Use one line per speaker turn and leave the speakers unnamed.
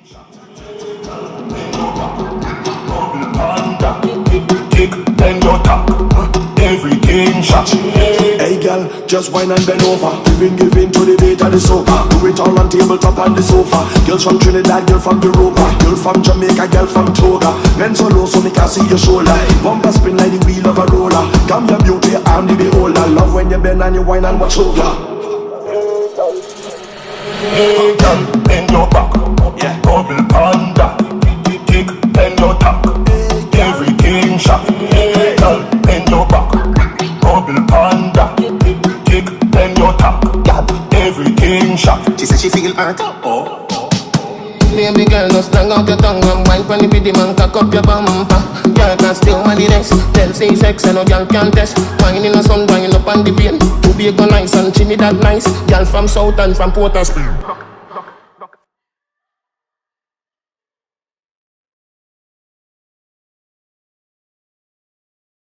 Then you talk, everything shot. Hey girl, just whine and bend over. Giving to the beat of the soca. Do it all on tabletop and the sofa. Girls from Trinidad, girl from Europa. Girl from Jamaica, girl from Toga. Bend so low so me can see your shoulder. Bumper spin like the wheel of a roller. Come your beauty, I'm the beholder. Love when you bend and you whine and watch over. Hey girl, bend your back. Yeah, bubble panda. Tick, bend your top. Everything shot. Hey girl, bend your back. Bubble panda. Tick, bend your top. Everything shot.
She said she feel hurt.
Baby girl, just long out your tongue and wine pon the rhythm and cock up your bumper. Girl can still want the next. Tell say sex and no girl can test. Wine in the sun, wine up on the pain. To be a nice and Trinidad nice. Girl from South and from Port of Spain.